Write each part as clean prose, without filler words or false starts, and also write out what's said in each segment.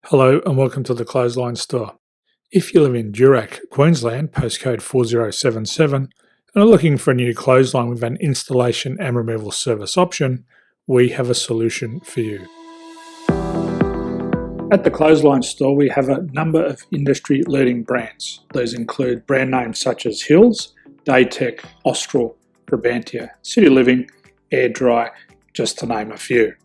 Hello and welcome to the Clothesline Store. If you live in Durack, Queensland, postcode 4077, and are looking for a new clothesline with an installation and removal service option, we have a solution for you. At the Clothesline Store, we have a number of industry-leading brands. These include brand names such as Hills, Daytech, Austral, Brabantia, City Living, Air Dry, just to name a few.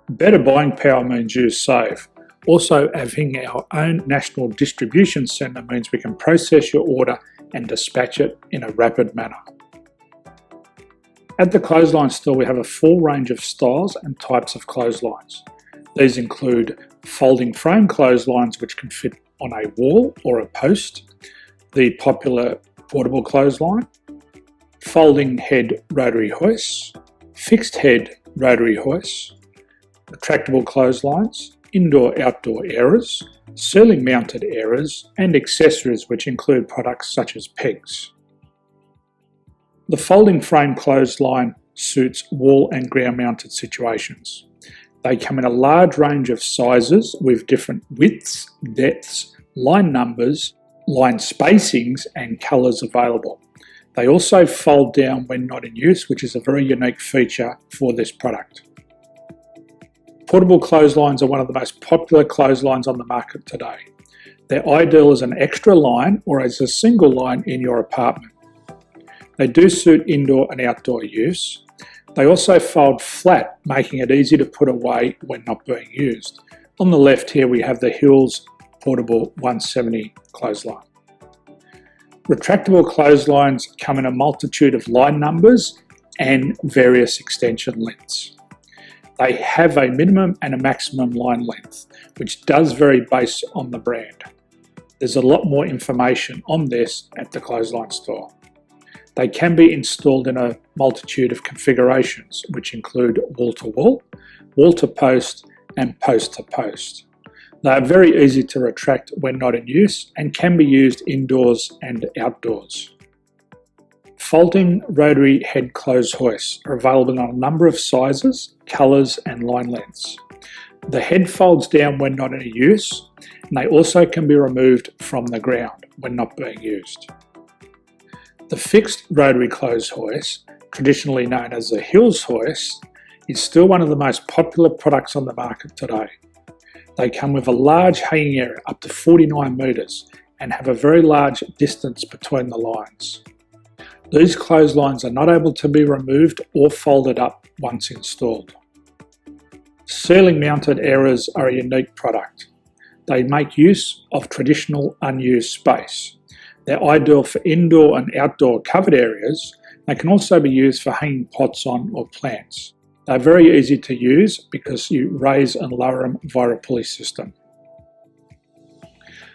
Better buying power means you save. Also, having our own national distribution centre means we can process your order and dispatch it in a rapid manner. At the Clothesline Store, we have a full range of styles and types of clotheslines. These include folding frame clotheslines which can fit on a wall or a post, the popular portable clothesline, folding head rotary hoists, fixed head rotary hoists, retractable clotheslines, indoor-outdoor airers, ceiling-mounted airers, and accessories which include products such as pegs. The folding frame clothesline suits wall and ground-mounted situations. They come in a large range of sizes with different widths, depths, line numbers, line spacings, and colours available. They also fold down when not in use, which is a very unique feature for this product. Portable clotheslines are one of the most popular clotheslines on the market today. They're ideal as an extra line or as a single line in your apartment. They do suit indoor and outdoor use. They also fold flat, making it easy to put away when not being used. On the left here we have the Hills Portable 170 clothesline. Retractable clotheslines come in a multitude of line numbers and various extension lengths. They have a minimum and a maximum line length, which does vary based on the brand. There's a lot more information on this at the Clothesline Store. They can be installed in a multitude of configurations, which include wall-to-wall, wall-to-post, and post-to-post. They are very easy to retract when not in use and can be used indoors and outdoors. Folding rotary head clothes hoists are available in a number of sizes, colours and line lengths. The head folds down when not in use, and they also can be removed from the ground when not being used. The fixed rotary clothes hoist, traditionally known as the Hills hoist, is still one of the most popular products on the market today. They come with a large hanging area up to 49 metres and have a very large distance between the lines. These clotheslines are not able to be removed or folded up once installed. Ceiling mounted airers are a unique product. They make use of traditional unused space. They're ideal for indoor and outdoor covered areas. They can also be used for hanging pots on or plants. They're very easy to use because you raise and lower them via a pulley system.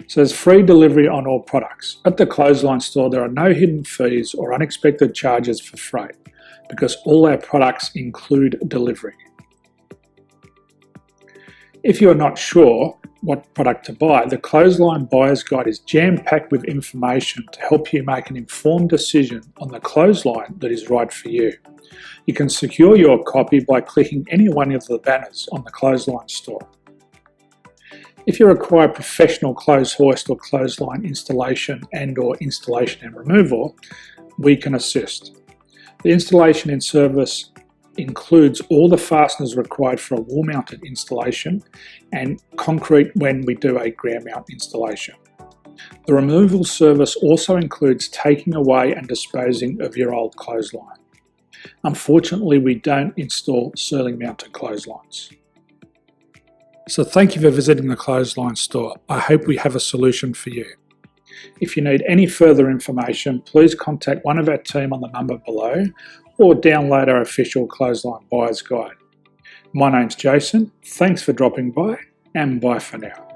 So there's free delivery on all products. At the Clothesline Store, there are no hidden fees or unexpected charges for freight because all our products include delivery. If you're not sure what product to buy, the Clothesline Buyer's Guide is jam-packed with information to help you make an informed decision on the clothesline that is right for you. You can secure your copy by clicking any one of the banners on the Clothesline Store. If you require professional clothes hoist or clothesline installation and/or installation and removal, we can assist. The installation and service includes all the fasteners required for a wall-mounted installation and concrete when we do a ground mount installation. The removal service also includes taking away and disposing of your old clothesline. Unfortunately, we don't install ceiling-mounted clotheslines. So thank you for visiting the Clothesline Store. I hope we have a solution for you. If you need any further information, please contact one of our team on the number below or download our official Clothesline Buyer's Guide. My name's Jason. Thanks for dropping by and bye for now.